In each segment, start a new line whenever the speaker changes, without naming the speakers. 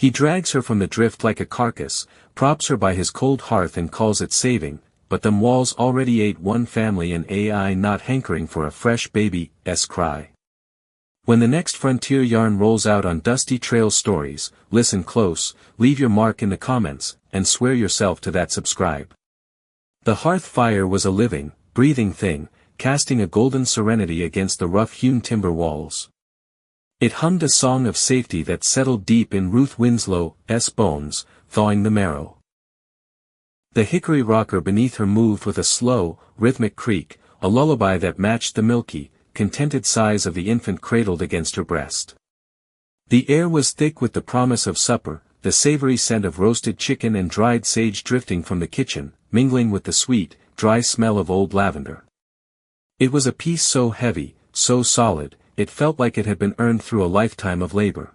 He drags her from the drift like a carcass, props her by his cold hearth and calls it saving, but them walls already ate one family and AI not hankering for a fresh baby's cry. When the next frontier yarn rolls out on Dusty Trail Stories, listen close, leave your mark in the comments, and swear yourself to that subscribe. The hearth fire was a living, breathing thing, casting a golden serenity against the rough-hewn timber walls. It hummed a song of safety that settled deep in Ruth Winslow's bones, thawing the marrow. The hickory rocker beneath her moved with a slow, rhythmic creak, a lullaby that matched the milky, contented sighs of the infant cradled against her breast. The air was thick with the promise of supper, the savory scent of roasted chicken and dried sage drifting from the kitchen, mingling with the sweet, dry smell of old lavender. It was a peace so heavy, so solid, it felt like it had been earned through a lifetime of labor.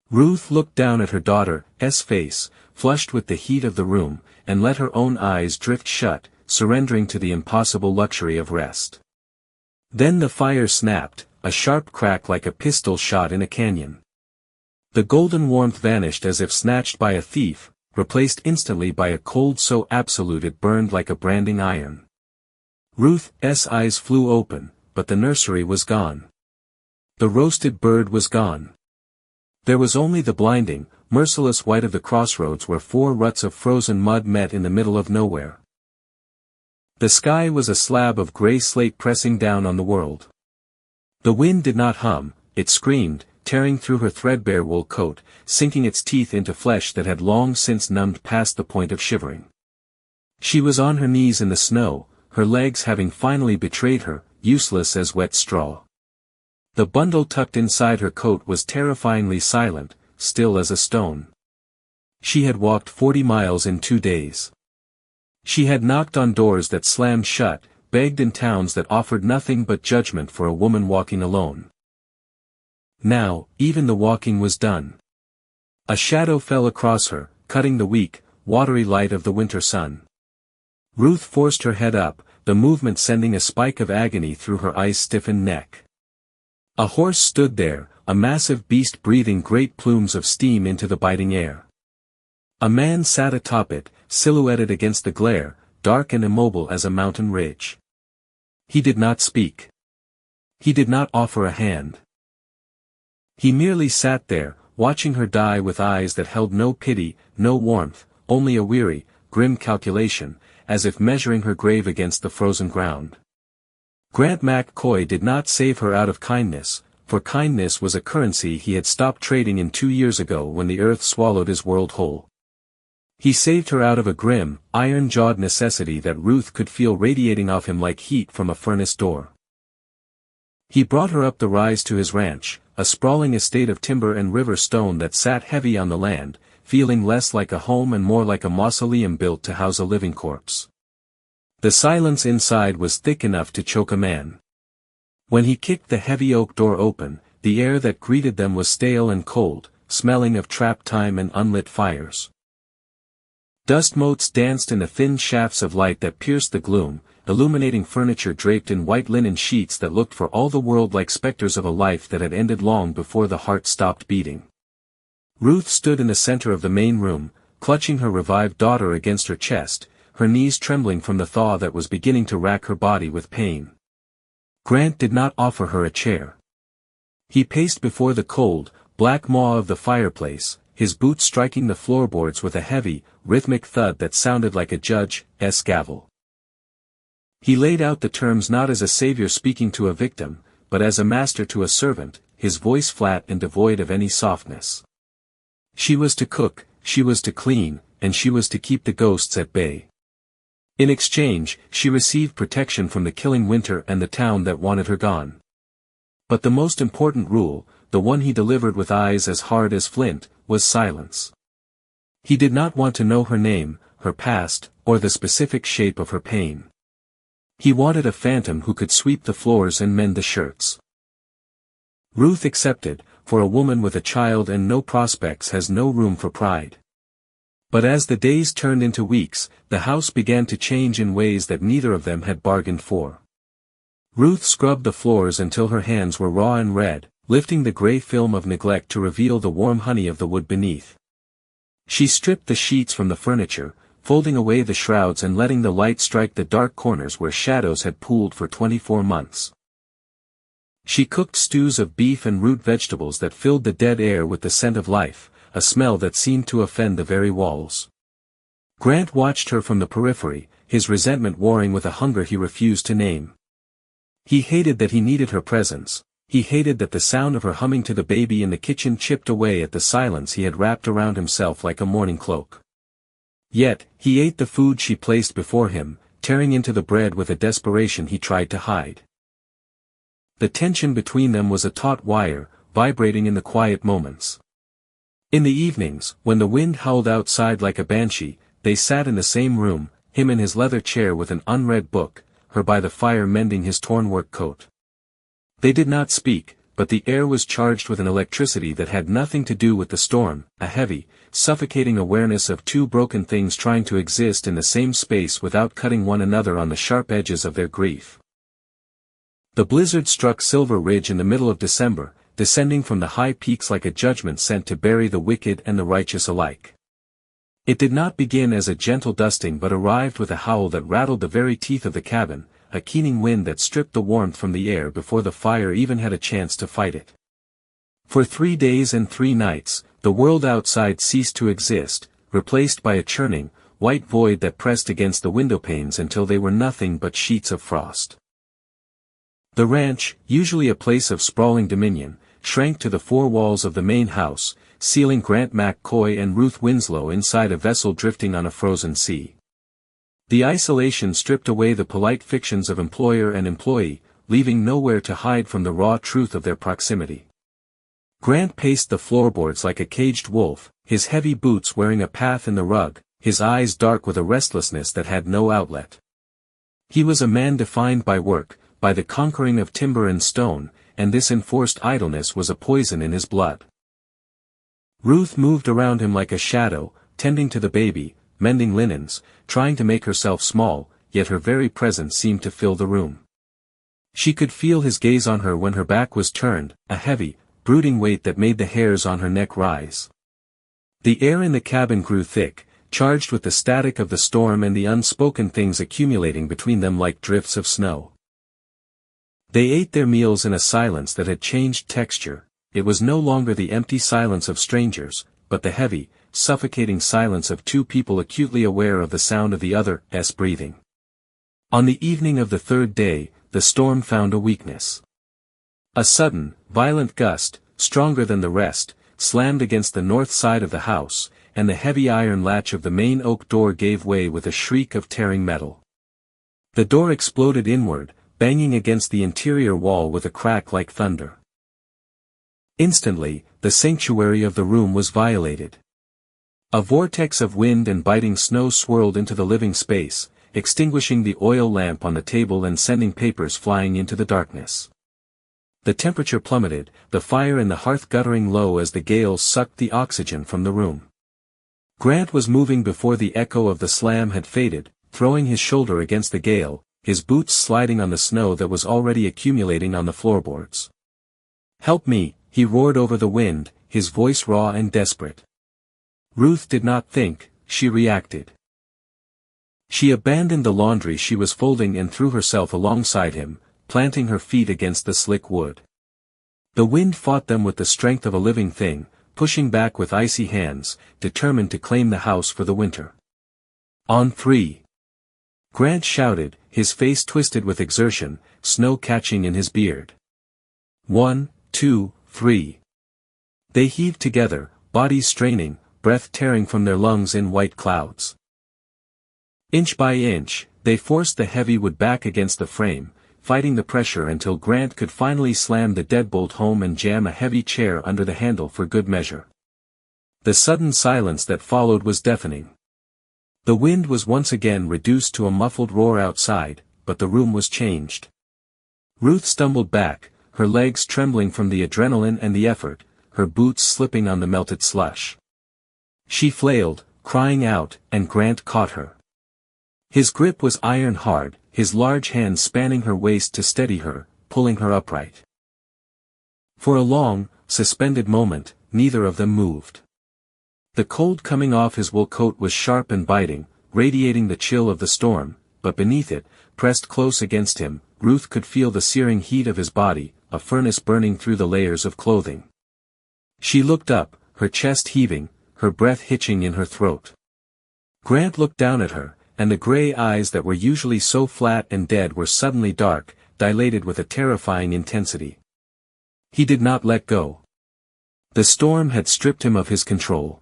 Ruth looked down at her daughter's face, flushed with the heat of the room, and let her own eyes drift shut, surrendering to the impossible luxury of rest. Then the fire snapped, a sharp crack like a pistol shot in a canyon. The golden warmth vanished as if snatched by a thief, replaced instantly by a cold so absolute it burned like a branding iron. Ruth's eyes flew open, but the nursery was gone. The roasted bird was gone. There was only the blinding, merciless white of the crossroads where four ruts of frozen mud met in the middle of nowhere. The sky was a slab of gray slate pressing down on the world. The wind did not hum, it screamed, tearing through her threadbare wool coat, sinking its teeth into flesh that had long since numbed past the point of shivering. She was on her knees in the snow, her legs having finally betrayed her, useless as wet straw. The bundle tucked inside her coat was terrifyingly silent, still as a stone. She had walked 40 miles in 2 days. She had knocked on doors that slammed shut, begged in towns that offered nothing but judgment for a woman walking alone. Now, even the walking was done. A shadow fell across her, cutting the weak, watery light of the winter sun. Ruth forced her head up, the movement sending a spike of agony through her ice-stiffened neck. A horse stood there, a massive beast breathing great plumes of steam into the biting air. A man sat atop it, silhouetted against the glare, dark and immobile as a mountain ridge. He did not speak. He did not offer a hand. He merely sat there, watching her die with eyes that held no pity, no warmth, only a weary, grim calculation, as if measuring her grave against the frozen ground. Grant McCoy did not save her out of kindness, for kindness was a currency he had stopped trading in 2 years ago when the earth swallowed his world whole. He saved her out of a grim, iron-jawed necessity that Ruth could feel radiating off him like heat from a furnace door. He brought her up the rise to his ranch, a sprawling estate of timber and river stone that sat heavy on the land, feeling less like a home and more like a mausoleum built to house a living corpse. The silence inside was thick enough to choke a man. When he kicked the heavy oak door open, the air that greeted them was stale and cold, smelling of trapped time and unlit fires. Dust motes danced in the thin shafts of light that pierced the gloom, illuminating furniture draped in white linen sheets that looked for all the world like specters of a life that had ended long before the heart stopped beating. Ruth stood in the center of the main room, clutching her revived daughter against her chest, her knees trembling from the thaw that was beginning to rack her body with pain. Grant did not offer her a chair. He paced before the cold, black maw of the fireplace, his boots striking the floorboards with a heavy, rhythmic thud that sounded like a judge's gavel. He laid out the terms not as a savior speaking to a victim, but as a master to a servant, his voice flat and devoid of any softness. She was to cook, she was to clean, and she was to keep the ghosts at bay. In exchange, she received protection from the killing winter and the town that wanted her gone. But the most important rule, the one he delivered with eyes as hard as flint, was silence. He did not want to know her name, her past, or the specific shape of her pain. He wanted a phantom who could sweep the floors and mend the shirts. Ruth accepted, for a woman with a child and no prospects has no room for pride. But as the days turned into weeks, the house began to change in ways that neither of them had bargained for. Ruth scrubbed the floors until her hands were raw and red, lifting the gray film of neglect to reveal the warm honey of the wood beneath. She stripped the sheets from the furniture, folding away the shrouds and letting the light strike the dark corners where shadows had pooled for 24 months. She cooked stews of beef and root vegetables that filled the dead air with the scent of life, a smell that seemed to offend the very walls. Grant watched her from the periphery, his resentment warring with a hunger he refused to name. He hated that he needed her presence, he hated that the sound of her humming to the baby in the kitchen chipped away at the silence he had wrapped around himself like a mourning cloak. Yet, he ate the food she placed before him, tearing into the bread with a desperation he tried to hide. The tension between them was a taut wire, vibrating in the quiet moments. In the evenings, when the wind howled outside like a banshee, they sat in the same room, him in his leather chair with an unread book, her by the fire mending his torn work coat. They did not speak, but the air was charged with an electricity that had nothing to do with the storm, a heavy, suffocating awareness of two broken things trying to exist in the same space without cutting one another on the sharp edges of their grief. The blizzard struck Silver Ridge in the middle of December, descending from the high peaks like a judgment sent to bury the wicked and the righteous alike. It did not begin as a gentle dusting but arrived with a howl that rattled the very teeth of the cabin, a keening wind that stripped the warmth from the air before the fire even had a chance to fight it. For 3 days and 3 nights, the world outside ceased to exist, replaced by a churning, white void that pressed against the windowpanes until they were nothing but sheets of frost. The ranch, usually a place of sprawling dominion, shrank to the 4 walls of the main house, sealing Grant McCoy and Ruth Winslow inside a vessel drifting on a frozen sea. The isolation stripped away the polite fictions of employer and employee, leaving nowhere to hide from the raw truth of their proximity. Grant paced the floorboards like a caged wolf, his heavy boots wearing a path in the rug, his eyes dark with a restlessness that had no outlet. He was a man defined by work, by the conquering of timber and stone, and this enforced idleness was a poison in his blood. Ruth moved around him like a shadow, tending to the baby, mending linens, trying to make herself small, yet her very presence seemed to fill the room. She could feel his gaze on her when her back was turned, a heavy, brooding weight that made the hairs on her neck rise. The air in the cabin grew thick, charged with the static of the storm and the unspoken things accumulating between them like drifts of snow. They ate their meals in a silence that had changed texture. It was no longer the empty silence of strangers, but the heavy, suffocating silence of two people acutely aware of the sound of the other's breathing. On the evening of the 3rd day, the storm found a weakness. A sudden, violent gust, stronger than the rest, slammed against the north side of the house, and the heavy iron latch of the main oak door gave way with a shriek of tearing metal. The door exploded inward, banging against the interior wall with a crack like thunder. Instantly, the sanctuary of the room was violated. A vortex of wind and biting snow swirled into the living space, extinguishing the oil lamp on the table and sending papers flying into the darkness. The temperature plummeted, the fire in the hearth guttering low as the gales sucked the oxygen from the room. Grant was moving before the echo of the slam had faded, throwing his shoulder against the gale, his boots sliding on the snow that was already accumulating on the floorboards. "Help me," he roared over the wind, his voice raw and desperate. Ruth did not think, she reacted. She abandoned the laundry she was folding and threw herself alongside him, planting her feet against the slick wood. The wind fought them with the strength of a living thing, pushing back with icy hands, determined to claim the house for the winter. "On 3. Grant shouted, his face twisted with exertion, snow catching in his beard. 1, 2, 3. They heaved together, bodies straining, breath tearing from their lungs in white clouds. Inch by inch, they forced the heavy wood back against the frame, fighting the pressure until Grant could finally slam the deadbolt home and jam a heavy chair under the handle for good measure. The sudden silence that followed was deafening. The wind was once again reduced to a muffled roar outside, but the room was changed. Ruth stumbled back, her legs trembling from the adrenaline and the effort, her boots slipping on the melted slush. She flailed, crying out, and Grant caught her. His grip was iron hard, his large hands spanning her waist to steady her, pulling her upright. For a long, suspended moment, neither of them moved. The cold coming off his wool coat was sharp and biting, radiating the chill of the storm, but beneath it, pressed close against him, Ruth could feel the searing heat of his body, a furnace burning through the layers of clothing. She looked up, her chest heaving, her breath hitching in her throat. Grant looked down at her, and the gray eyes that were usually so flat and dead were suddenly dark, dilated with a terrifying intensity. He did not let go. The storm had stripped him of his control.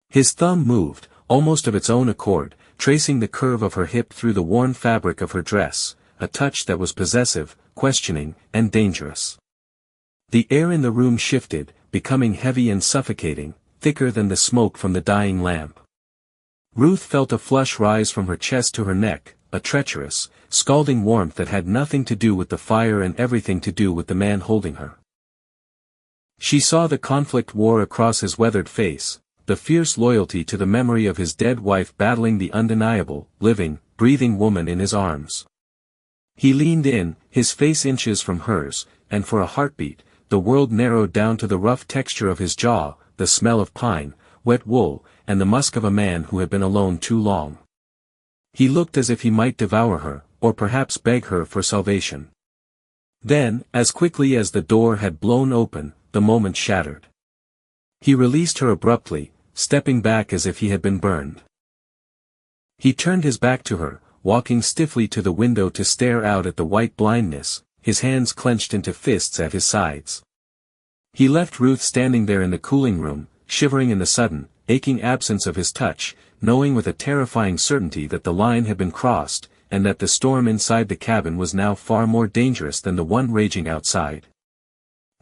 His thumb moved, almost of its own accord, tracing the curve of her hip through the worn fabric of her dress, a touch that was possessive, questioning, and dangerous. The air in the room shifted, becoming heavy and suffocating, thicker than the smoke from the dying lamp. Ruth felt a flush rise from her chest to her neck, a treacherous, scalding warmth that had nothing to do with the fire and everything to do with the man holding her. She saw the conflict war across his weathered face, the fierce loyalty to the memory of his dead wife battling the undeniable, living, breathing woman in his arms. He leaned in, his face inches from hers, and for a heartbeat, the world narrowed down to the rough texture of his jaw, the smell of pine, wet wool, and the musk of a man who had been alone too long. He looked as if he might devour her, or perhaps beg her for salvation. Then, as quickly as the door had blown open, the moment shattered. He released her abruptly, stepping back as if he had been burned. He turned his back to her, walking stiffly to the window to stare out at the white blindness, his hands clenched into fists at his sides. He left Ruth standing there in the cooling room, shivering in the sudden, aching absence of his touch, knowing with a terrifying certainty that the line had been crossed, and that the storm inside the cabin was now far more dangerous than the one raging outside.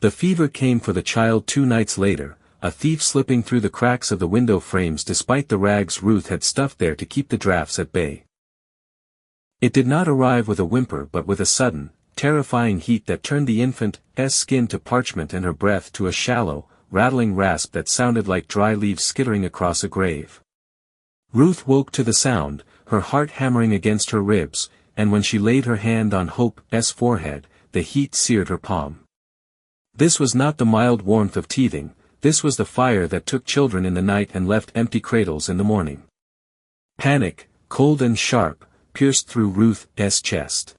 The fever came for the child 2 nights later, a thief slipping through the cracks of the window frames despite the rags Ruth had stuffed there to keep the drafts at bay. It did not arrive with a whimper but with a sudden, terrifying heat that turned the infant's skin to parchment and her breath to a shallow, rattling rasp that sounded like dry leaves skittering across a grave. Ruth woke to the sound, her heart hammering against her ribs, and when she laid her hand on Hope's forehead, the heat seared her palm. This was not the mild warmth of teething, this was the fire that took children in the night and left empty cradles in the morning. Panic, cold and sharp, pierced through Ruth's chest.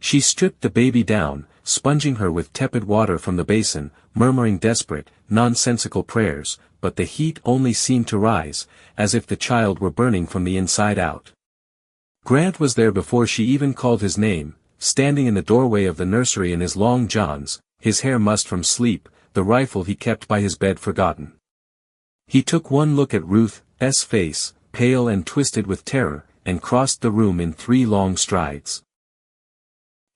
She stripped the baby down, sponging her with tepid water from the basin, murmuring desperate, nonsensical prayers, but the heat only seemed to rise, as if the child were burning from the inside out. Grant was there before she even called his name, standing in the doorway of the nursery in his long johns, his hair mussed from sleep, the rifle he kept by his bed forgotten. He took one look at Ruth's face, pale and twisted with terror, and crossed the room in 3 long strides.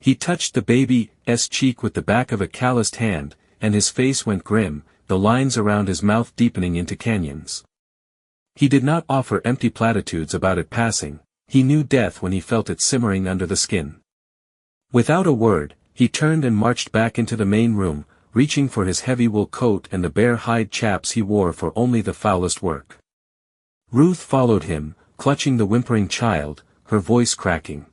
He touched the baby's cheek with the back of a calloused hand, and his face went grim, the lines around his mouth deepening into canyons. He did not offer empty platitudes about it passing, he knew death when he felt it simmering under the skin. Without a word, he turned and marched back into the main room, reaching for his heavy wool coat and the bare hide chaps he wore for only the foulest work. Ruth followed him, clutching the whimpering child, her voice cracking.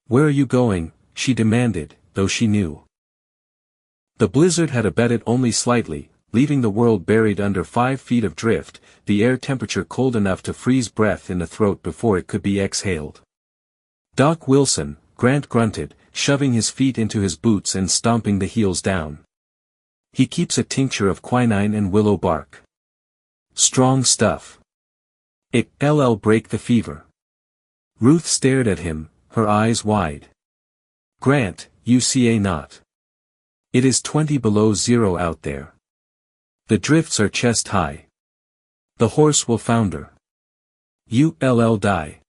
"Where are you going?" she demanded, though she knew. The blizzard had abated only slightly, leaving the world buried under 5 feet of drift, the air temperature cold enough to freeze breath in the throat before it could be exhaled. "Doc Wilson," Grant grunted, shoving his feet into his boots and stomping the heels down. "He keeps a tincture of quinine and willow bark. Strong stuff. It'll break the fever." Ruth stared at him, her eyes wide. "Grant, you see not. It is 20 below zero out there. The drifts are chest high. The horse will founder. You'll die."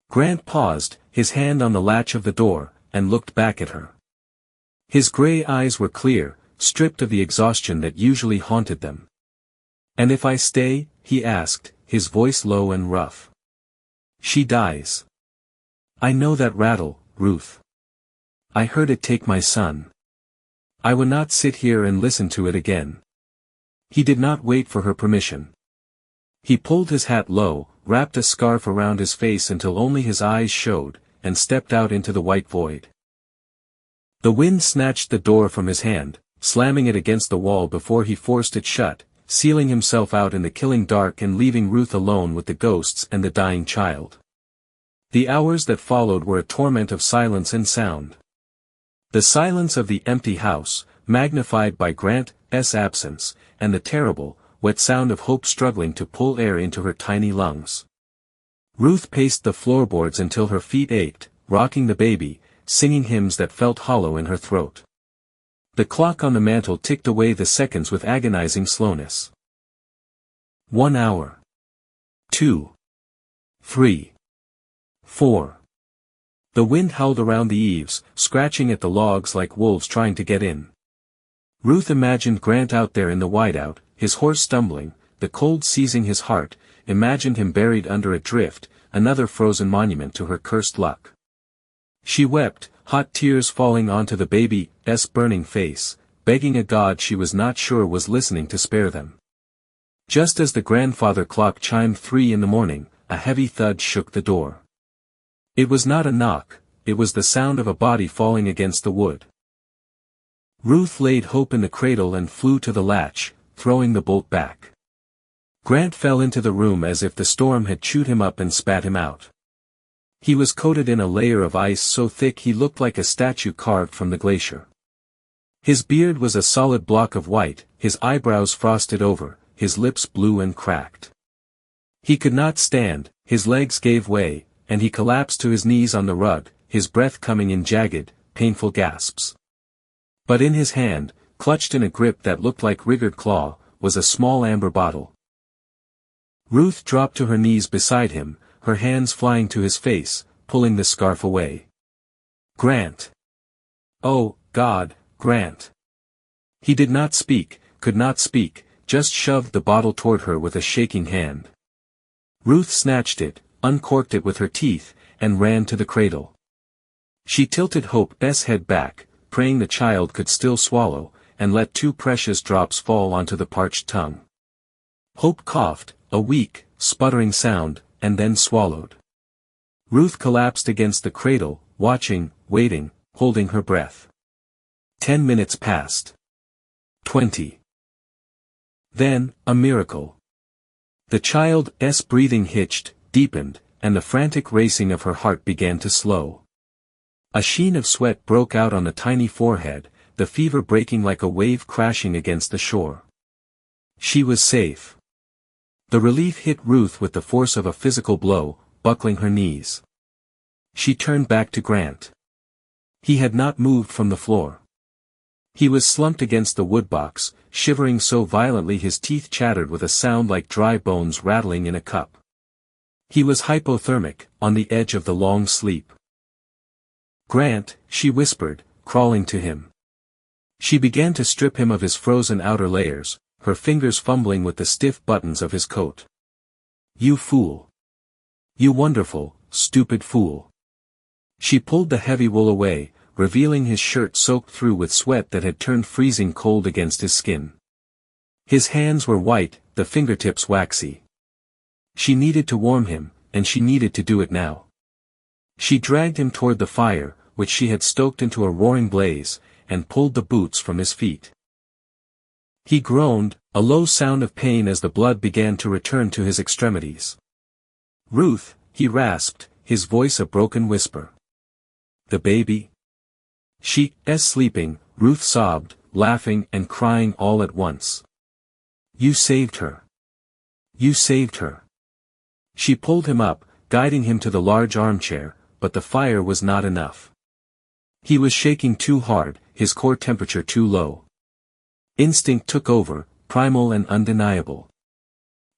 Grant paused, his hand on the latch of the door, and looked back at her. His gray eyes were clear, stripped of the exhaustion that usually haunted them. "And if I stay?" he asked, his voice low and rough. "She dies. I know that rattle, Ruth. I heard it take my son. I would not sit here and listen to it again." He did not wait for her permission. He pulled his hat low, wrapped a scarf around his face until only his eyes showed, and stepped out into the white void. The wind snatched the door from his hand, slamming it against the wall before he forced it shut, sealing himself out in the killing dark and leaving Ruth alone with the ghosts and the dying child. The hours that followed were a torment of silence and sound. The silence of the empty house, magnified by Grant's absence, and the terrible, wet sound of Hope struggling to pull air into her tiny lungs. Ruth paced the floorboards until her feet ached, rocking the baby, singing hymns that felt hollow in her throat. The clock on the mantel ticked away the seconds with agonizing slowness. 1 hour. 2. 3. 4. The wind howled around the eaves, scratching at the logs like wolves trying to get in. Ruth imagined Grant out there in the whiteout, his horse stumbling, the cold seizing his heart, imagined him buried under a drift, another frozen monument to her cursed luck. She wept, hot tears falling onto the baby's burning face, begging a God she was not sure was listening to spare them. Just as the grandfather clock chimed 3 in the morning, a heavy thud shook the door. It was not a knock, it was the sound of a body falling against the wood. Ruth laid Hope in the cradle and flew to the latch, throwing the bolt back. Grant fell into the room as if the storm had chewed him up and spat him out. He was coated in a layer of ice so thick he looked like a statue carved from the glacier. His beard was a solid block of white, his eyebrows frosted over, his lips blue and cracked. He could not stand, his legs gave way, and he collapsed to his knees on the rug, his breath coming in jagged, painful gasps. But in his hand, clutched in a grip that looked like rigged claw, was a small amber bottle. Ruth dropped to her knees beside him, her hands flying to his face, pulling the scarf away. Grant! Oh, God, Grant! He did not speak, could not speak, just shoved the bottle toward her with a shaking hand. Ruth snatched it, uncorked it with her teeth, and ran to the cradle. She tilted Hope's head back, praying the child could still swallow, and let 2 precious drops fall onto the parched tongue. Hope coughed, a weak, sputtering sound, and then swallowed. Ruth collapsed against the cradle, watching, waiting, holding her breath. 10 minutes passed. 20. Then, a miracle. The child's breathing hitched, deepened, and the frantic racing of her heart began to slow. A sheen of sweat broke out on the tiny forehead, the fever breaking like a wave crashing against the shore. She was safe. The relief hit Ruth with the force of a physical blow, buckling her knees. She turned back to Grant. He had not moved from the floor. He was slumped against the woodbox, shivering so violently his teeth chattered with a sound like dry bones rattling in a cup. He was hypothermic, on the edge of the long sleep. Grant, she whispered, crawling to him. She began to strip him of his frozen outer layers, her fingers fumbling with the stiff buttons of his coat. You fool! You wonderful, stupid fool! She pulled the heavy wool away, revealing his shirt soaked through with sweat that had turned freezing cold against his skin. His hands were white, the fingertips waxy. She needed to warm him, and she needed to do it now. She dragged him toward the fire, which she had stoked into a roaring blaze, and pulled the boots from his feet. He groaned, a low sound of pain as the blood began to return to his extremities. Ruth, he rasped, his voice a broken whisper. The baby? She's sleeping, Ruth sobbed, laughing and crying all at once. You saved her. You saved her. She pulled him up, guiding him to the large armchair, but the fire was not enough. He was shaking too hard, his core temperature too low. Instinct took over, primal and undeniable.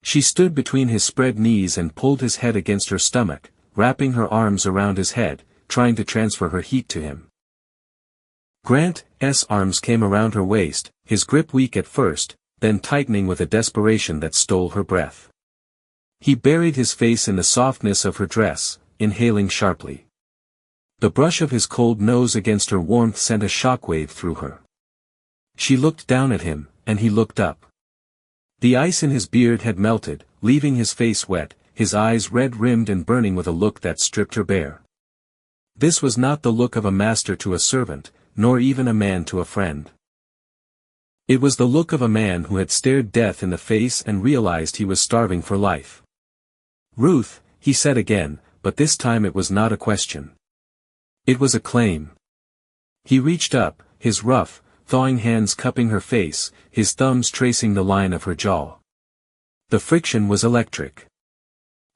She stood between his spread knees and pulled his head against her stomach, wrapping her arms around his head, trying to transfer her heat to him. Grant's arms came around her waist, his grip weak at first, then tightening with a desperation that stole her breath. He buried his face in the softness of her dress, inhaling sharply. The brush of his cold nose against her warmth sent a shockwave through her. She looked down at him, and he looked up. The ice in his beard had melted, leaving his face wet, his eyes red-rimmed and burning with a look that stripped her bare. This was not the look of a master to a servant, nor even a man to a friend. It was the look of a man who had stared death in the face and realized he was starving for life. "Ruth," he said again, but this time it was not a question. It was a claim. He reached up, his rough, thawing hands cupping her face, his thumbs tracing the line of her jaw. The friction was electric.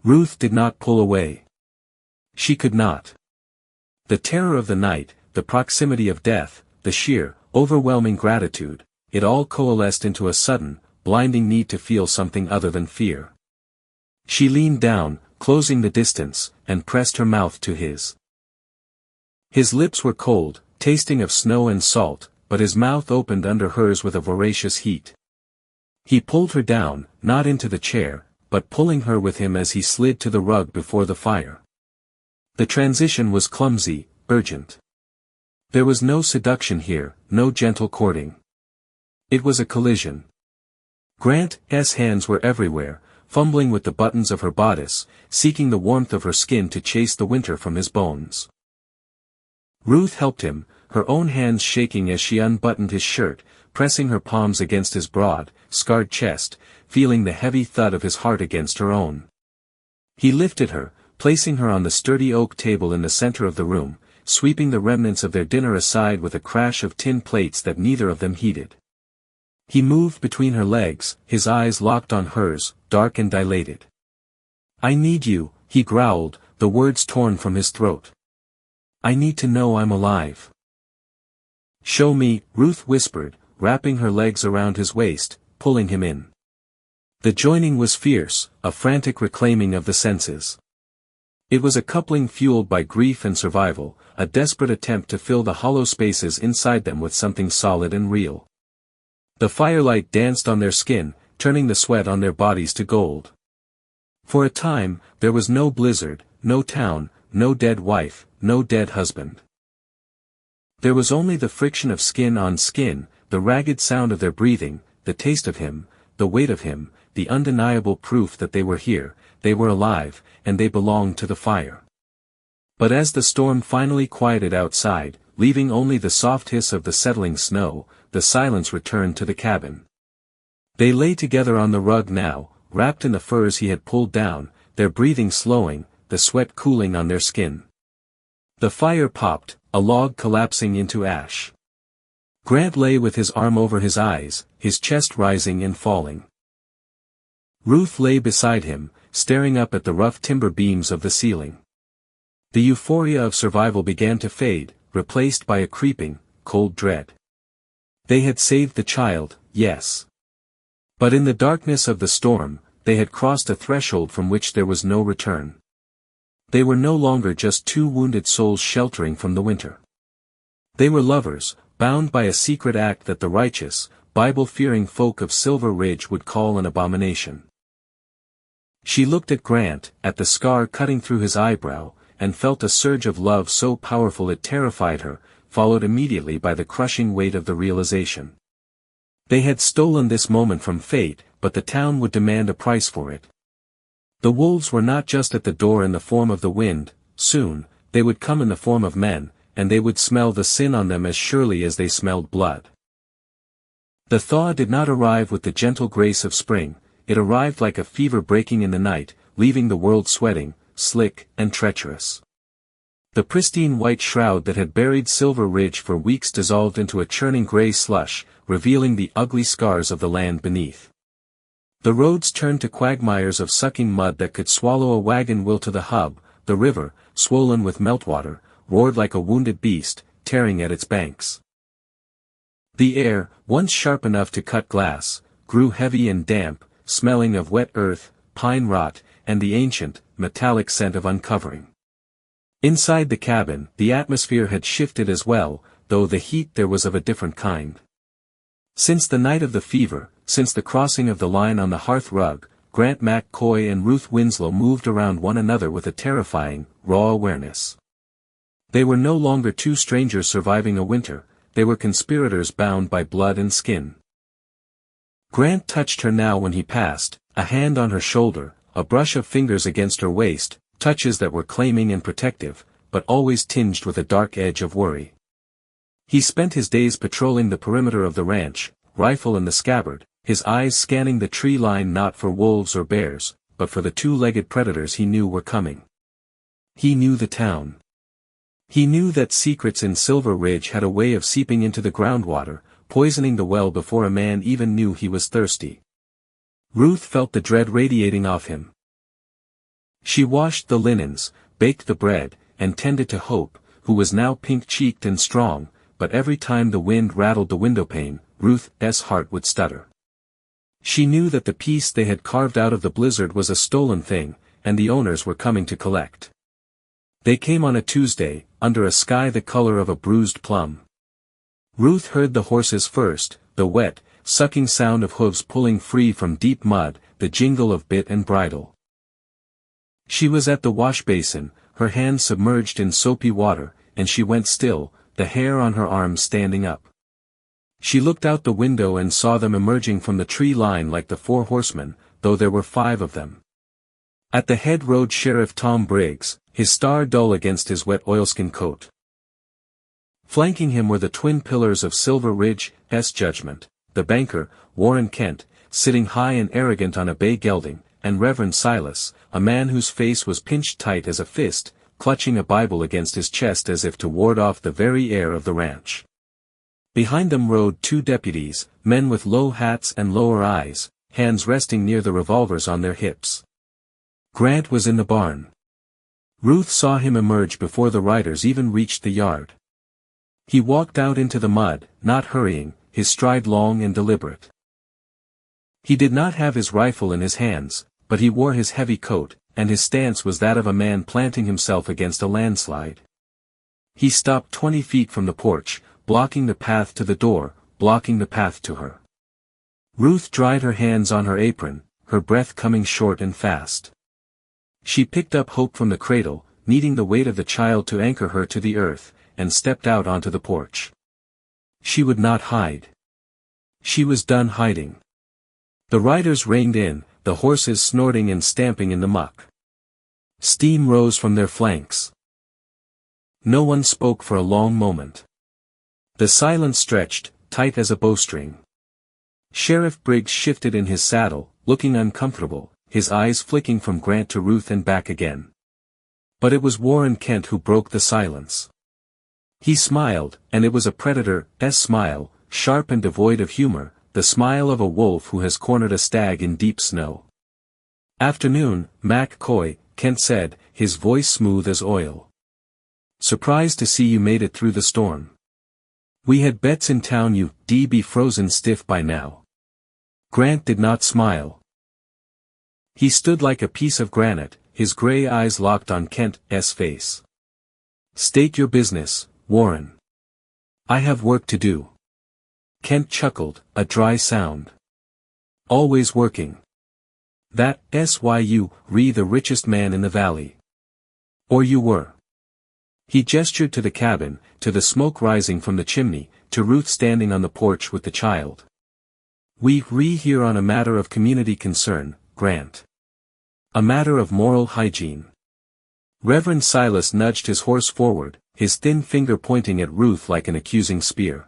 Ruth did not pull away. She could not. The terror of the night, the proximity of death, the sheer, overwhelming gratitude, it all coalesced into a sudden, blinding need to feel something other than fear. She leaned down, closing the distance, and pressed her mouth to his. His lips were cold, tasting of snow and salt, but his mouth opened under hers with a voracious heat. He pulled her down, not into the chair, but pulling her with him as he slid to the rug before the fire. The transition was clumsy, urgent. There was no seduction here, no gentle courting. It was a collision. Grant's hands were everywhere, fumbling with the buttons of her bodice, seeking the warmth of her skin to chase the winter from his bones. Ruth helped him, her own hands shaking as she unbuttoned his shirt, pressing her palms against his broad, scarred chest, feeling the heavy thud of his heart against her own. He lifted her, placing her on the sturdy oak table in the center of the room, sweeping the remnants of their dinner aside with a crash of tin plates that neither of them heeded. He moved between her legs, his eyes locked on hers, dark and dilated. "I need you," he growled, the words torn from his throat. "I need to know I'm alive." "Show me," Ruth whispered, wrapping her legs around his waist, pulling him in. The joining was fierce, a frantic reclaiming of the senses. It was a coupling fueled by grief and survival, a desperate attempt to fill the hollow spaces inside them with something solid and real. The firelight danced on their skin, turning the sweat on their bodies to gold. For a time, there was no blizzard, no town, no dead wife, no dead husband. There was only the friction of skin on skin, the ragged sound of their breathing, the taste of him, the weight of him, the undeniable proof that they were here, they were alive, and they belonged to the fire. But as the storm finally quieted outside, leaving only the soft hiss of the settling snow, the silence returned to the cabin. They lay together on the rug now, wrapped in the furs he had pulled down, their breathing slowing, the sweat cooling on their skin. The fire popped, a log collapsing into ash. Grant lay with his arm over his eyes, his chest rising and falling. Ruth lay beside him, staring up at the rough timber beams of the ceiling. The euphoria of survival began to fade, replaced by a creeping, cold dread. They had saved the child, yes. But in the darkness of the storm, they had crossed a threshold from which there was no return. They were no longer just two wounded souls sheltering from the winter. They were lovers, bound by a secret act that the righteous, Bible-fearing folk of Silver Ridge would call an abomination. She looked at Grant, at the scar cutting through his eyebrow, and felt a surge of love so powerful it terrified her, followed immediately by the crushing weight of the realization. They had stolen this moment from fate, but the town would demand a price for it. The wolves were not just at the door in the form of the wind, soon, they would come in the form of men, and they would smell the sin on them as surely as they smelled blood. The thaw did not arrive with the gentle grace of spring, it arrived like a fever breaking in the night, leaving the world sweating, slick, and treacherous. The pristine white shroud that had buried Silver Ridge for weeks dissolved into a churning gray slush, revealing the ugly scars of the land beneath. The roads turned to quagmires of sucking mud that could swallow a wagon wheel to the hub, the river, swollen with meltwater, roared like a wounded beast, tearing at its banks. The air, once sharp enough to cut glass, grew heavy and damp, smelling of wet earth, pine rot, and the ancient, metallic scent of uncovering. Inside the cabin, the atmosphere had shifted as well, though the heat there was of a different kind. Since the night of the fever, since the crossing of the line on the hearth rug, Grant McCoy and Ruth Winslow moved around one another with a terrifying, raw awareness. They were no longer two strangers surviving a winter, they were conspirators bound by blood and skin. Grant touched her now when he passed, a hand on her shoulder, a brush of fingers against her waist, touches that were claiming and protective, but always tinged with a dark edge of worry. He spent his days patrolling the perimeter of the ranch, rifle in the scabbard, his eyes scanning the tree line not for wolves or bears, but for the two-legged predators he knew were coming. He knew the town. He knew that secrets in Silver Ridge had a way of seeping into the groundwater, poisoning the well before a man even knew he was thirsty. Ruth felt the dread radiating off him. She washed the linens, baked the bread, and tended to Hope, who was now pink-cheeked and strong, but every time the wind rattled the windowpane, Ruth's heart would stutter. She knew that the piece they had carved out of the blizzard was a stolen thing, and the owners were coming to collect. They came on a Tuesday, under a sky the color of a bruised plum. Ruth heard the horses first, the wet, sucking sound of hooves pulling free from deep mud, the jingle of bit and bridle. She was at the wash basin, her hands submerged in soapy water, and she went still, the hair on her arms standing up. She looked out the window and saw them emerging from the tree line like the 4 horsemen, though there were 5 of them. At the head rode Sheriff Tom Briggs, his star dull against his wet oilskin coat. Flanking him were the twin pillars of Silver Ridge's judgment, the banker, Warren Kent, sitting high and arrogant on a bay gelding, and Reverend Silas, a man whose face was pinched tight as a fist, clutching a Bible against his chest as if to ward off the very air of the ranch. Behind them rode 2 deputies, men with low hats and lower eyes, hands resting near the revolvers on their hips. Grant was in the barn. Ruth saw him emerge before the riders even reached the yard. He walked out into the mud, not hurrying, his stride long and deliberate. He did not have his rifle in his hands, but he wore his heavy coat, and his stance was that of a man planting himself against a landslide. He stopped 20 feet from the porch, blocking the path to the door, blocking the path to her. Ruth dried her hands on her apron, her breath coming short and fast. She picked up Hope from the cradle, needing the weight of the child to anchor her to the earth, and stepped out onto the porch. She would not hide. She was done hiding. The riders reined in, the horses snorting and stamping in the muck. Steam rose from their flanks. No one spoke for a long moment. The silence stretched, tight as a bowstring. Sheriff Briggs shifted in his saddle, looking uncomfortable, his eyes flicking from Grant to Ruth and back again. But it was Warren Kent who broke the silence. He smiled, and it was a predator's smile, sharp and devoid of humor, the smile of a wolf who has cornered a stag in deep snow. "Afternoon, Mac Coy," Kent said, his voice smooth as oil. "Surprised to see you made it through the storm. We had bets in town you'd be frozen stiff by now." Grant did not smile. He stood like a piece of granite, his gray eyes locked on Kent's face. "State your business, Warren. I have work to do." Kent chuckled, a dry sound. "Always working. That's why you re the richest man in the valley. Or you were." He gestured to the cabin, to the smoke rising from the chimney, to Ruth standing on the porch with the child. "We re here on a matter of community concern, Grant. A matter of moral hygiene." Reverend Silas nudged his horse forward, his thin finger pointing at Ruth like an accusing spear.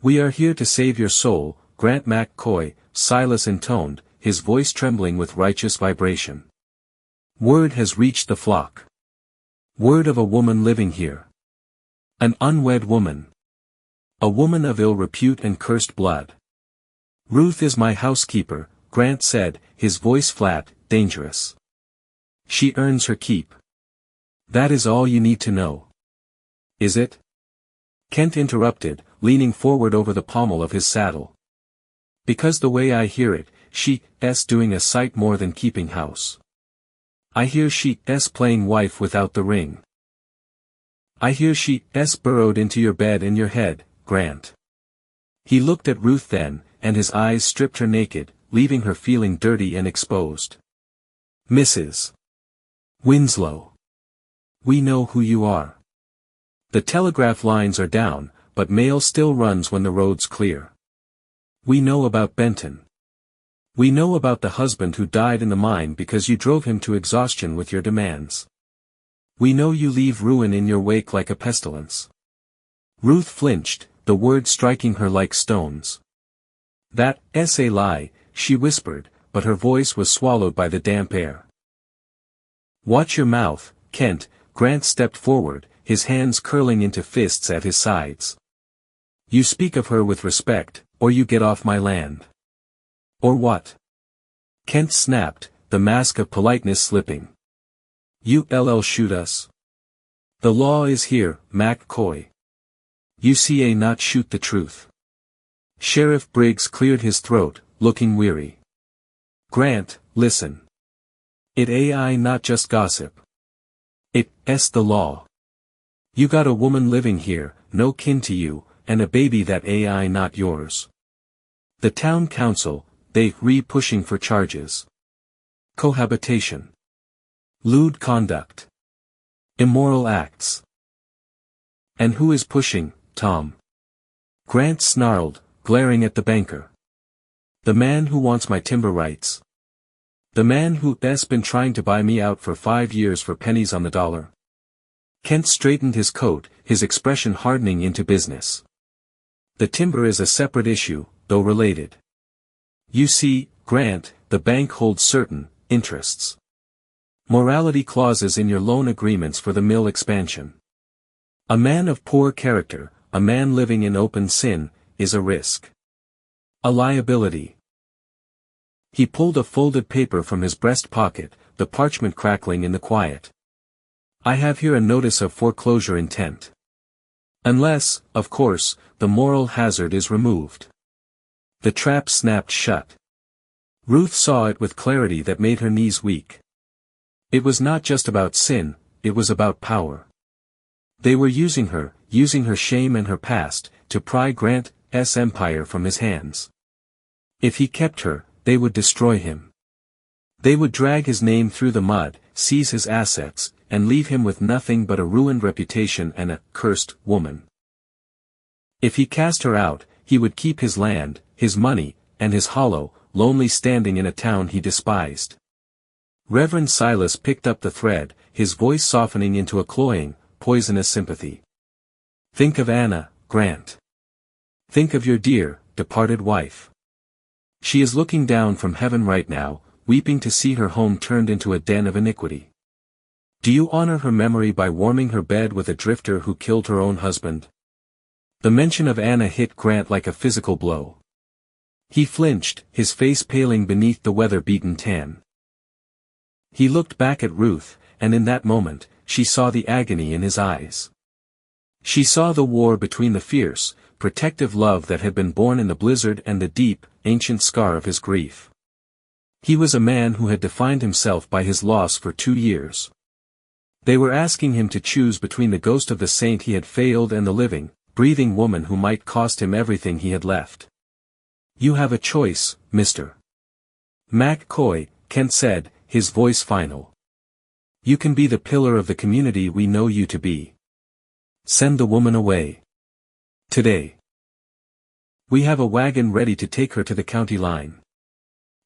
"We are here to save your soul, Grant McCoy," Silas intoned, his voice trembling with righteous vibration. "Word has reached the flock. Word of a woman living here. An unwed woman. A woman of ill repute and cursed blood. Ruth is my housekeeper," Grant said, his voice flat, dangerous. "She earns her keep. That is all you need to know." "Is it?" Kent interrupted, leaning forward over the pommel of his saddle. "Because the way I hear it, she's doing a sight more than keeping house. I hear she's playing wife without the ring. I hear she's burrowed into your bed and your head, Grant." He looked at Ruth then, and his eyes stripped her naked, leaving her feeling dirty and exposed. "Mrs. Winslow. We know who you are. The telegraph lines are down, but mail still runs when the road's clear. We know about Benton. We know about the husband who died in the mine because you drove him to exhaustion with your demands. We know you leave ruin in your wake like a pestilence. Ruth flinched, the words striking her like stones. That's a lie, she whispered, but her voice was swallowed by the damp air. Watch your mouth, Kent. Grant stepped forward, his hands curling into fists at his sides. You speak of her with respect, or you get off my land. Or what? Kent snapped, the mask of politeness slipping. You'll shoot us. The law is here, McCoy. You not shoot the truth. Sheriff Briggs cleared his throat, looking weary. Grant, listen. It not just gossip. It's the law. You got a woman living here, no kin to you, and a baby that not yours. The town council, they pushing for charges. Cohabitation. Lewd conduct. Immoral acts. And who is pushing, Tom? Grant snarled, glaring at the banker. The man who wants my timber rights. The man who's been trying to buy me out for 5 years for pennies on the dollar. Kent straightened his coat, his expression hardening into business. The timber is a separate issue, though related. You see, Grant, the bank holds certain interests. Morality clauses in your loan agreements for the mill expansion. A man of poor character, a man living in open sin, is a risk. A liability. He pulled a folded paper from his breast pocket, the parchment crackling in the quiet. I have here a notice of foreclosure intent. Unless, of course, the moral hazard is removed. The trap snapped shut. Ruth saw it with clarity that made her knees weak. It was not just about sin, it was about power. They were using her shame and her past, to pry Grant's empire from his hands. If he kept her, they would destroy him. They would drag his name through the mud, seize his assets, and leave him with nothing but a ruined reputation and a cursed woman. If he cast her out, he would keep his land, his money, and his hollow, lonely standing in a town he despised. Reverend Silas picked up the thread, his voice softening into a cloying, poisonous sympathy. Think of Anna, Grant. Think of your dear, departed wife. She is looking down from heaven right now, weeping to see her home turned into a den of iniquity. Do you honor her memory by warming her bed with a drifter who killed her own husband? The mention of Anna hit Grant like a physical blow. He flinched, his face paling beneath the weather-beaten tan. He looked back at Ruth, and in that moment, she saw the agony in his eyes. She saw the war between the fierce, protective love that had been born in the blizzard and the deep, ancient scar of his grief. He was a man who had defined himself by his loss for 2 years. They were asking him to choose between the ghost of the saint he had failed and the living, breathing woman who might cost him everything he had left. You have a choice, Mr. McCoy, Kent said, his voice final. You can be the pillar of the community we know you to be. Send the woman away. Today. We have a wagon ready to take her to the county line.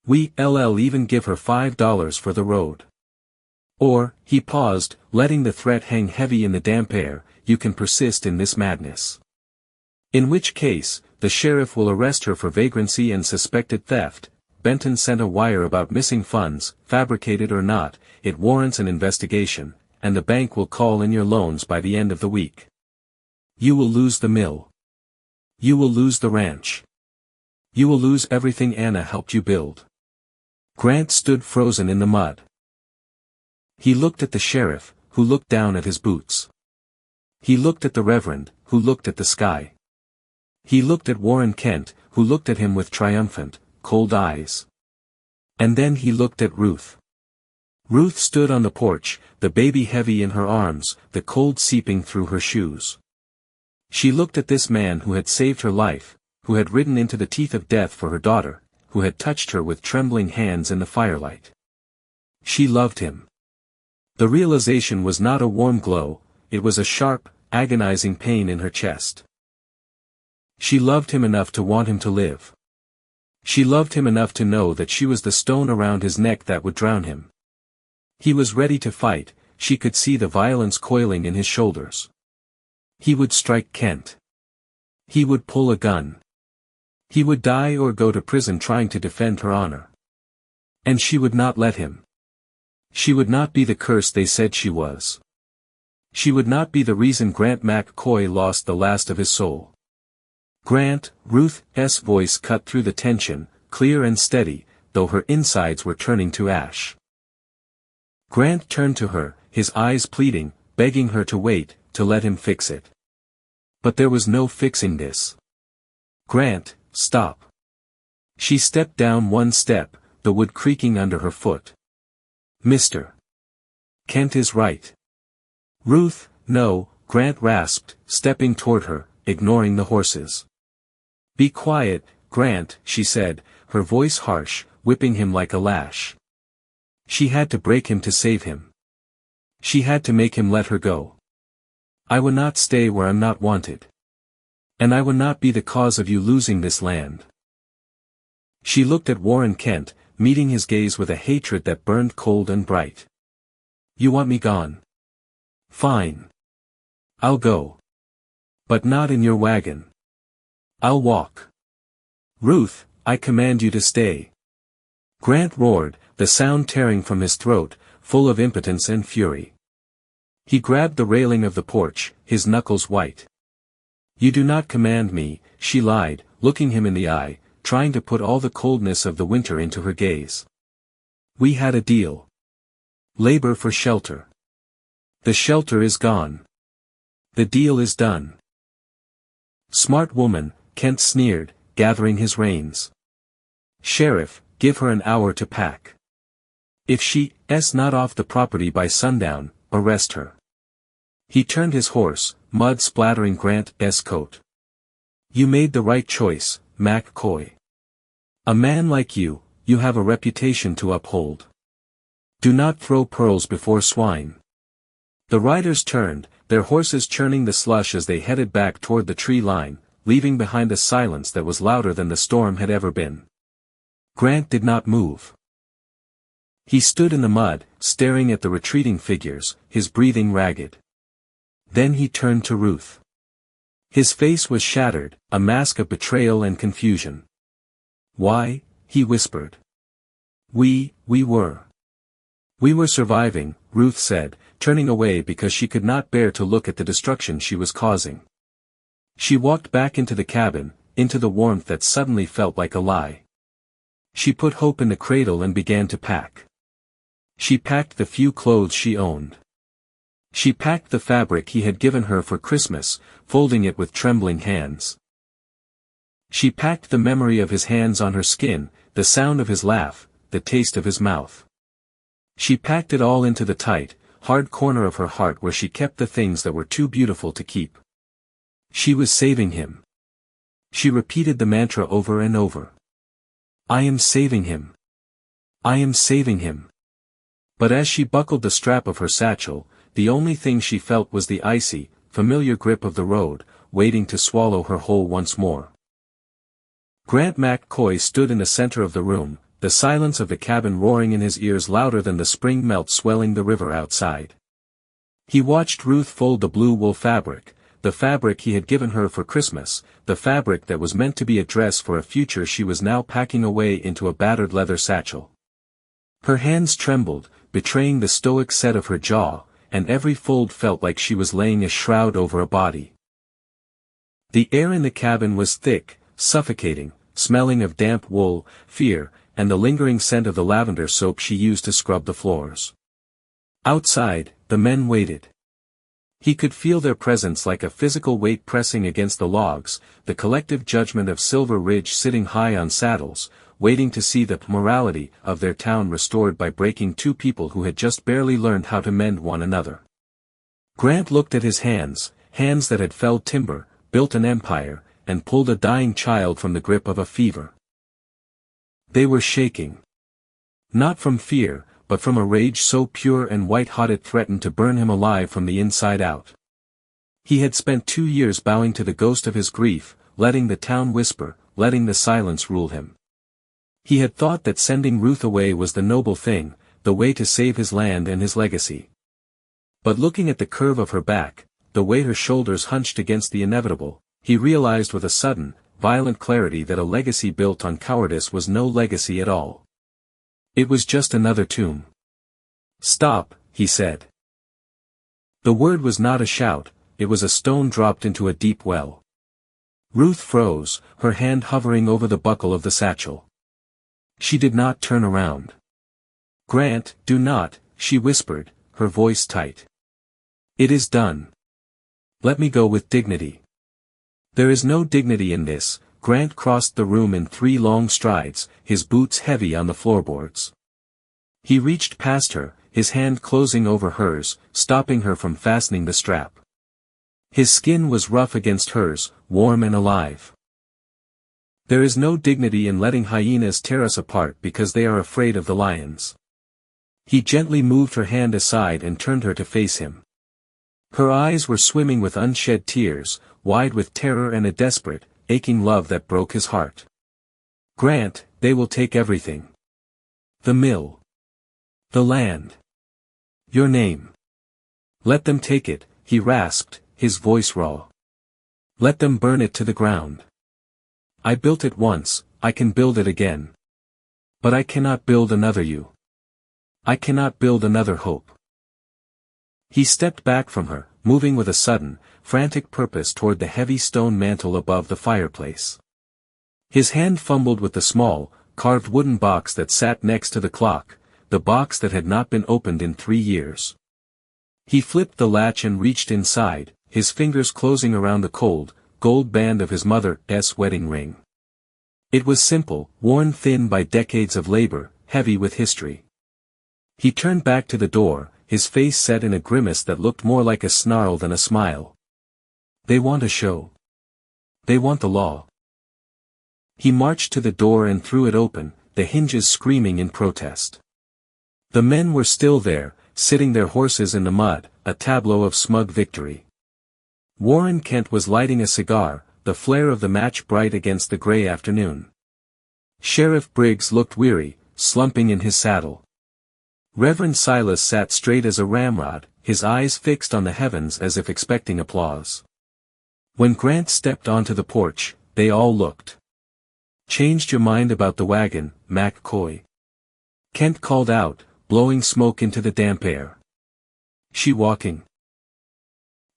We'll even give her $5 for the road. Or, he paused, letting the threat hang heavy in the damp air, you can persist in this madness. In which case, the sheriff will arrest her for vagrancy and suspected theft. Benton sent a wire about missing funds, fabricated or not, it warrants an investigation, and the bank will call in your loans by the end of the week. You will lose the mill. You will lose the ranch. You will lose everything Anna helped you build. Grant stood frozen in the mud. He looked at the sheriff, who looked down at his boots. He looked at the reverend, who looked at the sky. He looked at Warren Kent, who looked at him with triumphant, cold eyes. And then he looked at Ruth. Ruth stood on the porch, the baby heavy in her arms, the cold seeping through her shoes. She looked at this man who had saved her life, who had ridden into the teeth of death for her daughter, who had touched her with trembling hands in the firelight. She loved him. The realization was not a warm glow, it was a sharp, agonizing pain in her chest. She loved him enough to want him to live. She loved him enough to know that she was the stone around his neck that would drown him. He was ready to fight, she could see the violence coiling in his shoulders. He would strike Kent. He would pull a gun. He would die or go to prison trying to defend her honor. And she would not let him. She would not be the curse they said she was. She would not be the reason Grant McCoy lost the last of his soul. Grant, Ruth's voice cut through the tension, clear and steady, though her insides were turning to ash. Grant turned to her, his eyes pleading, begging her to wait, to let him fix it. But there was no fixing this. Grant, stop. She stepped down one step, the wood creaking under her foot. Mr. Kent is right. Ruth, no, Grant rasped, stepping toward her, ignoring the horses. Be quiet, Grant, she said, her voice harsh, whipping him like a lash. She had to break him to save him. She had to make him let her go. I will not stay where I'm not wanted. And I will not be the cause of you losing this land. She looked at Warren Kent, meeting his gaze with a hatred that burned cold and bright. You want me gone? Fine. I'll go. But not in your wagon. I'll walk. Ruth, I command you to stay. Grant roared, the sound tearing from his throat, full of impotence and fury. He grabbed the railing of the porch, his knuckles white. You do not command me, she lied, looking him in the eye, trying to put all the coldness of the winter into her gaze. We had a deal. Labor for shelter. The shelter is gone. The deal is done. Smart woman, Kent sneered, gathering his reins. Sheriff, give her an hour to pack. If she's not off the property by sundown, arrest her. He turned his horse, mud splattering Grant's coat. You made the right choice, McCoy. A man like you, you have a reputation to uphold. Do not throw pearls before swine. The riders turned, their horses churning the slush as they headed back toward the tree line, leaving behind a silence that was louder than the storm had ever been. Grant did not move. He stood in the mud, staring at the retreating figures, his breathing ragged. Then he turned to Ruth. His face was shattered, a mask of betrayal and confusion. Why, he whispered. We were. We were surviving, Ruth said, turning away because she could not bear to look at the destruction she was causing. She walked back into the cabin, into the warmth that suddenly felt like a lie. She put Hope in the cradle and began to pack. She packed the few clothes she owned. She packed the fabric he had given her for Christmas, folding it with trembling hands. She packed the memory of his hands on her skin, the sound of his laugh, the taste of his mouth. She packed it all into the tight, hard corner of her heart where she kept the things that were too beautiful to keep. She was saving him. She repeated the mantra over and over. I am saving him. I am saving him. But as she buckled the strap of her satchel, the only thing she felt was the icy, familiar grip of the road, waiting to swallow her whole once more. Grant McCoy stood in the center of the room, the silence of the cabin roaring in his ears louder than the spring melt swelling the river outside. He watched Ruth fold the blue wool fabric, the fabric he had given her for Christmas, the fabric that was meant to be a dress for a future she was now packing away into a battered leather satchel. Her hands trembled, betraying the stoic set of her jaw, and every fold felt like she was laying a shroud over a body. The air in the cabin was thick, suffocating, smelling of damp wool, fear, and the lingering scent of the lavender soap she used to scrub the floors. Outside, the men waited. He could feel their presence like a physical weight pressing against the logs, the collective judgment of Silver Ridge sitting high on saddles, waiting to see the morality of their town restored by breaking two people who had just barely learned how to mend one another. Grant looked at his hands, hands that had felled timber, built an empire, and pulled a dying child from the grip of a fever. They were shaking. Not from fear, but from a rage so pure and white-hot it threatened to burn him alive from the inside out. He had spent 2 years bowing to the ghost of his grief, letting the town whisper, letting the silence rule him. He had thought that sending Ruth away was the noble thing, the way to save his land and his legacy. But looking at the curve of her back, the way her shoulders hunched against the inevitable, he realized with a sudden, violent clarity that a legacy built on cowardice was no legacy at all. It was just another tomb. "Stop," he said. The word was not a shout, it was a stone dropped into a deep well. Ruth froze, her hand hovering over the buckle of the satchel. She did not turn around. "Grant, do not," she whispered, her voice tight. "It is done. Let me go with dignity." "There is no dignity in this." Grant crossed the room in 3 long strides, his boots heavy on the floorboards. He reached past her, his hand closing over hers, stopping her from fastening the strap. His skin was rough against hers, warm and alive. "There is no dignity in letting hyenas tear us apart because they are afraid of the lions." He gently moved her hand aside and turned her to face him. Her eyes were swimming with unshed tears, wide with terror and a desperate, aching love that broke his heart. "Grant, they will take everything. The mill. The land. Your name. Let them take it," he rasped, his voice raw. "Let them burn it to the ground. I built it once, I can build it again. But I cannot build another you. I cannot build another hope." He stepped back from her, moving with a sudden, frantic purpose toward the heavy stone mantel above the fireplace. His hand fumbled with the small, carved wooden box that sat next to the clock, the box that had not been opened in 3 years. He flipped the latch and reached inside, his fingers closing around the cold, gold band of his mother's wedding ring. It was simple, worn thin by decades of labor, heavy with history. He turned back to the door, his face set in a grimace that looked more like a snarl than a smile. "They want a show. They want the law." He marched to the door and threw it open, the hinges screaming in protest. The men were still there, sitting their horses in the mud, a tableau of smug victory. Warren Kent was lighting a cigar, the flare of the match bright against the gray afternoon. Sheriff Briggs looked weary, slumping in his saddle. Reverend Silas sat straight as a ramrod, his eyes fixed on the heavens as if expecting applause. When Grant stepped onto the porch, they all looked. "Changed your mind about the wagon, McCoy?" Kent called out, blowing smoke into the damp air. "She walking?"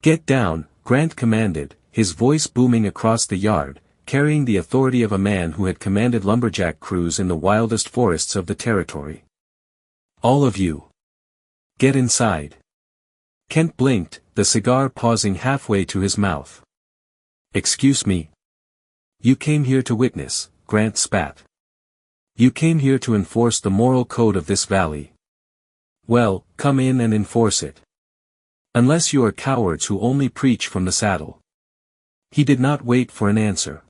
"Get down," Grant commanded, his voice booming across the yard, carrying the authority of a man who had commanded lumberjack crews in the wildest forests of the territory. "All of you. Get inside." Kent blinked, the cigar pausing halfway to his mouth. "Excuse me. You came here to witness," Grant spat. "You came here to enforce the moral code of this valley. Well, come in and enforce it. Unless you are cowards who only preach from the saddle." He did not wait for an answer.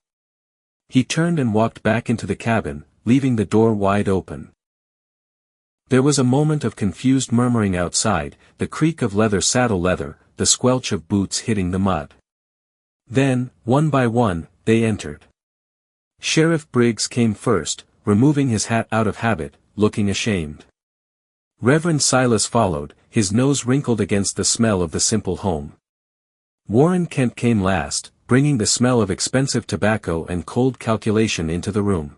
He turned and walked back into the cabin, leaving the door wide open. There was a moment of confused murmuring outside, the creak of saddle leather, the squelch of boots hitting the mud. Then, one by one, they entered. Sheriff Briggs came first, removing his hat out of habit, looking ashamed. Reverend Silas followed, his nose wrinkled against the smell of the simple home. Warren Kent came last, bringing the smell of expensive tobacco and cold calculation into the room.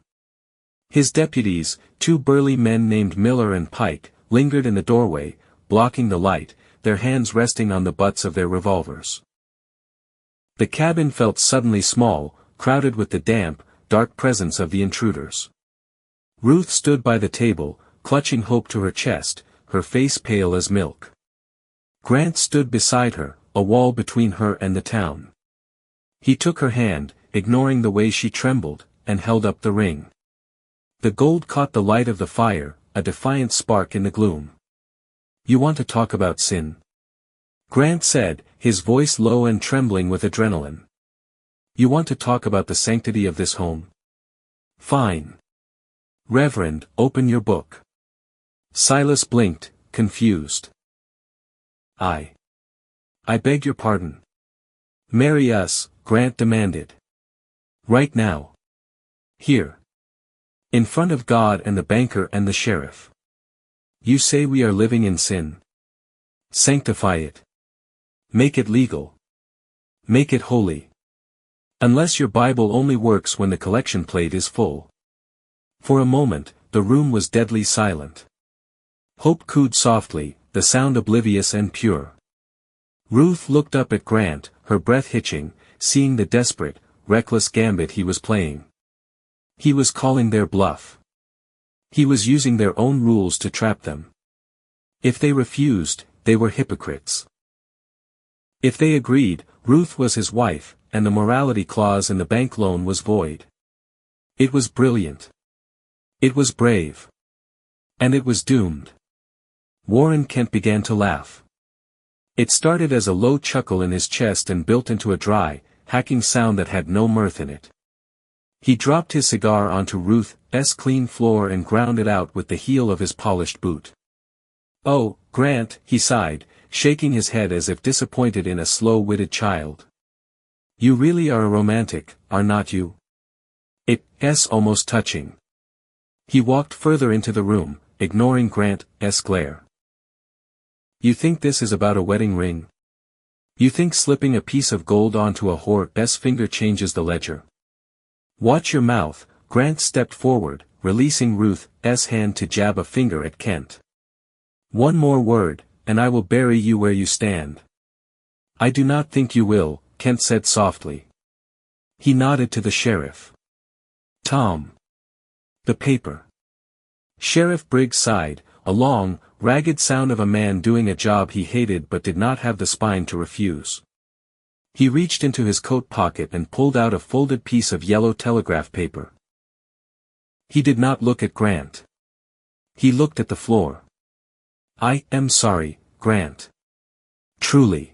His deputies, 2 burly men named Miller and Pike, lingered in the doorway, blocking the light, their hands resting on the butts of their revolvers. The cabin felt suddenly small, crowded with the damp, dark presence of the intruders. Ruth stood by the table, clutching hope to her chest, her face pale as milk. Grant stood beside her, a wall between her and the town. He took her hand, ignoring the way she trembled, and held up the ring. The gold caught the light of the fire, a defiant spark in the gloom. "You want to talk about sin?" Grant said, his voice low and trembling with adrenaline. "You want to talk about the sanctity of this home? Fine. Reverend, open your book." Silas blinked, confused. I beg your pardon." "Marry us," Grant demanded. "Right now. Here. In front of God and the banker and the sheriff. You say we are living in sin. Sanctify it. Make it legal. Make it holy. Unless your Bible only works when the collection plate is full. For a moment, the room was deadly silent. Hope cooed softly, the sound oblivious and pure. Ruth looked up at Grant, her breath hitching, seeing the desperate, reckless gambit he was playing. He was calling their bluff. He was using their own rules to trap them. If they refused, they were hypocrites. If they agreed, Ruth was his wife, and the morality clause in the bank loan was void. It was brilliant. It was brave. And it was doomed. Warren Kent began to laugh. It started as a low chuckle in his chest and built into a dry, hacking sound that had no mirth in it. He dropped his cigar onto Ruth's clean floor and ground it out with the heel of his polished boot. "Oh, Grant," he sighed, shaking his head as if disappointed in a slow-witted child. "You really are a romantic, are not you?" It's almost touching. He walked further into the room, ignoring Grant's glare. "You think this is about a wedding ring? You think slipping a piece of gold onto a whore's finger changes the ledger? Watch your mouth." Grant stepped forward, releasing Ruth's hand to jab a finger at Kent. "One more word, and I will bury you where you stand." "I do not think you will," Kent said softly. He nodded to the sheriff. "Tom. The paper." Sheriff Briggs sighed, a long, ragged sound of a man doing a job he hated but did not have the spine to refuse. He reached into his coat pocket and pulled out a folded piece of yellow telegraph paper. He did not look at Grant. He looked at the floor. "I am sorry, Grant. Truly.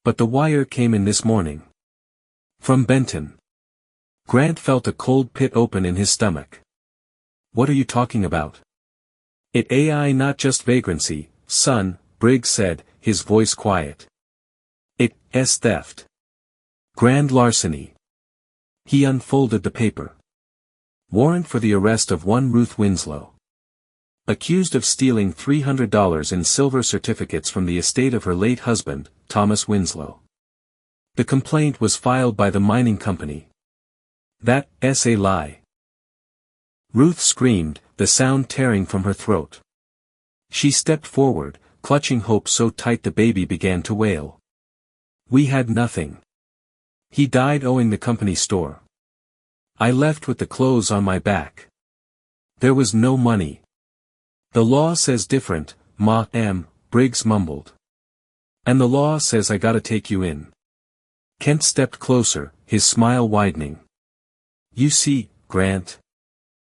But the wire came in this morning. From Benton." Grant felt a cold pit open in his stomach. "What are you talking about?" "It AI not just vagrancy, son," Briggs said, his voice quiet. "It's theft. Grand larceny." He unfolded the paper. Warrant for the arrest of one Ruth Winslow. Accused of stealing $300 in silver certificates from the estate of her late husband, Thomas Winslow. The complaint was filed by the mining company. That's a lie. Ruth screamed, the sound tearing from her throat. She stepped forward, clutching Hope so tight the baby began to wail. "We had nothing. He died owing the company store. I left with the clothes on my back. There was no money." "The law says different, Ma, Briggs mumbled. "And the law says I gotta take you in." Kent stepped closer, his smile widening. "You see, Grant.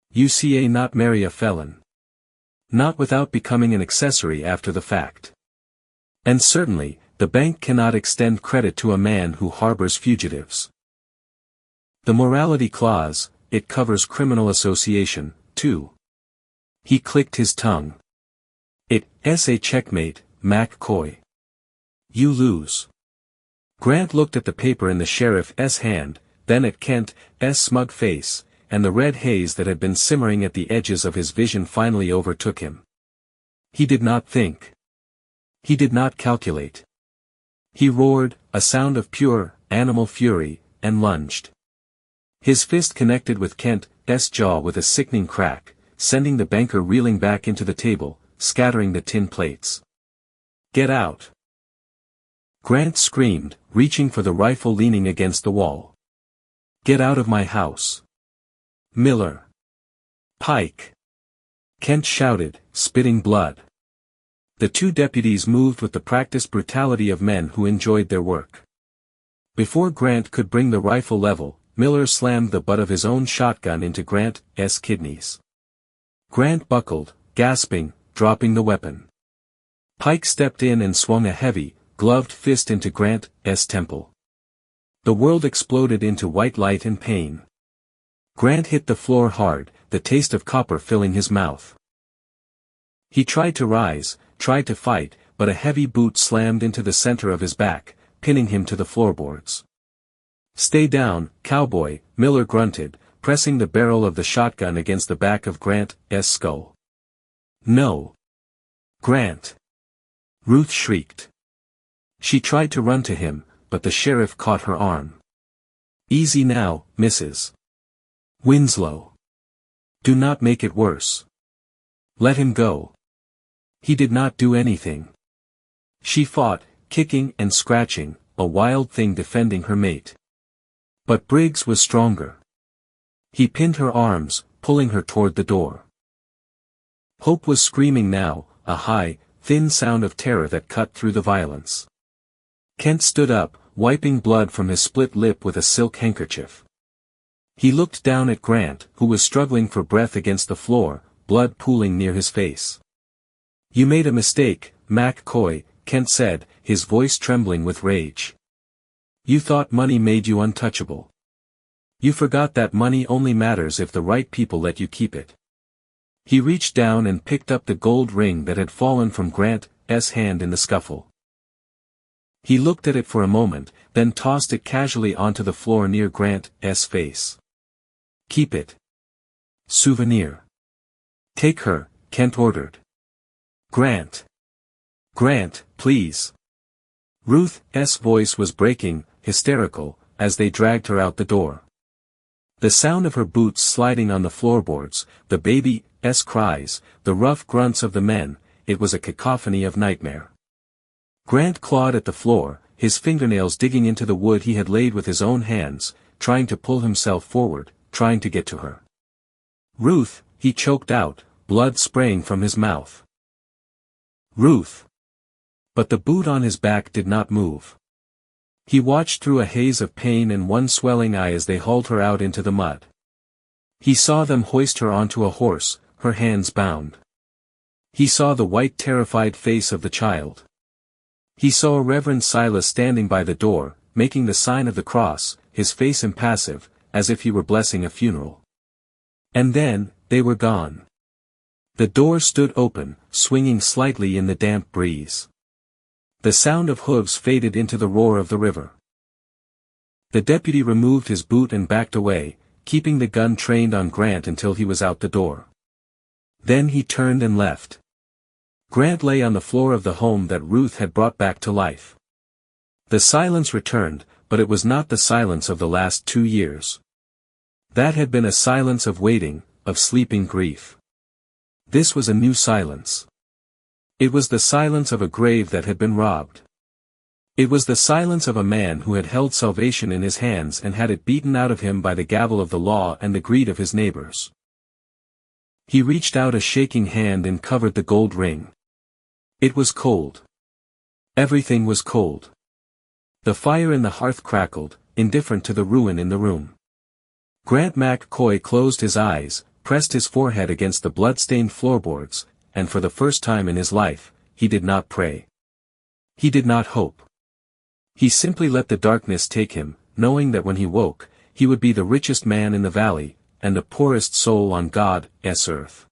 You see not marry a felon. Not without becoming an accessory after the fact. And certainly, the bank cannot extend credit to a man who harbors fugitives. The morality clause, it covers criminal association, too." He clicked his tongue. "It's a checkmate, McCoy. You lose." Grant looked at the paper in the sheriff's hand, then at Kent's smug face, and the red haze that had been simmering at the edges of his vision finally overtook him. He did not think. He did not calculate. He roared, a sound of pure, animal fury, and lunged. His fist connected with Kent's jaw with a sickening crack, sending the banker reeling back into the table, scattering the tin plates. "Get out!" Grant screamed, reaching for the rifle leaning against the wall. "Get out of my house! Miller! Pike!" Kent shouted, spitting blood. The two deputies moved with the practiced brutality of men who enjoyed their work. Before Grant could bring the rifle level, Miller slammed the butt of his own shotgun into Grant's kidneys. Grant buckled, gasping, dropping the weapon. Pike stepped in and swung a heavy, gloved fist into Grant's temple. The world exploded into white light and pain. Grant hit the floor hard, the taste of copper filling his mouth. He tried to rise, tried to fight, but a heavy boot slammed into the center of his back, pinning him to the floorboards. "Stay down, cowboy," Miller grunted, pressing the barrel of the shotgun against the back of Grant's skull. "No. Grant!" Ruth shrieked. She tried to run to him, but the sheriff caught her arm. Easy now, Mrs. Winslow. Do not make it worse. Let him go. He did not do anything. She fought, kicking and scratching, a wild thing defending her mate. But Briggs was stronger. He pinned her arms, pulling her toward the door. Hope was screaming now, a high, thin sound of terror that cut through the violence. Kent stood up, wiping blood from his split lip with a silk handkerchief. He looked down at Grant, who was struggling for breath against the floor, blood pooling near his face. You made a mistake, McCoy, Kent said, his voice trembling with rage. You thought money made you untouchable. You forgot that money only matters if the right people let you keep it. He reached down and picked up the gold ring that had fallen from Grant's hand in the scuffle. He looked at it for a moment, then tossed it casually onto the floor near Grant's face. Keep it. Souvenir. Take her, Kent ordered. Grant. Grant, please. Ruth's voice was breaking, hysterical, as they dragged her out the door. The sound of her boots sliding on the floorboards, the baby's cries, the rough grunts of the men, it was a cacophony of nightmare. Grant clawed at the floor, his fingernails digging into the wood he had laid with his own hands, trying to pull himself forward, trying to get to her. Ruth, he choked out, blood spraying from his mouth. Ruth. But the boot on his back did not move. He watched through a haze of pain and one swelling eye as they hauled her out into the mud. He saw them hoist her onto a horse, her hands bound. He saw the white terrified face of the child. He saw Reverend Silas standing by the door, making the sign of the cross, his face impassive, as if he were blessing a funeral. And then, they were gone. The door stood open, swinging slightly in the damp breeze. The sound of hooves faded into the roar of the river. The deputy removed his boot and backed away, keeping the gun trained on Grant until he was out the door. Then he turned and left. Grant lay on the floor of the home that Ruth had brought back to life. The silence returned, but it was not the silence of the last 2 years. That had been a silence of waiting, of sleeping grief. This was a new silence. It was the silence of a grave that had been robbed. It was the silence of a man who had held salvation in his hands and had it beaten out of him by the gavel of the law and the greed of his neighbors. He reached out a shaking hand and covered the gold ring. It was cold. Everything was cold. The fire in the hearth crackled, indifferent to the ruin in the room. Grant McCoy closed his eyes, pressed his forehead against the blood-stained floorboards, and for the first time in his life, he did not pray. He did not hope. He simply let the darkness take him, knowing that when he woke, he would be the richest man in the valley, and the poorest soul on God's earth.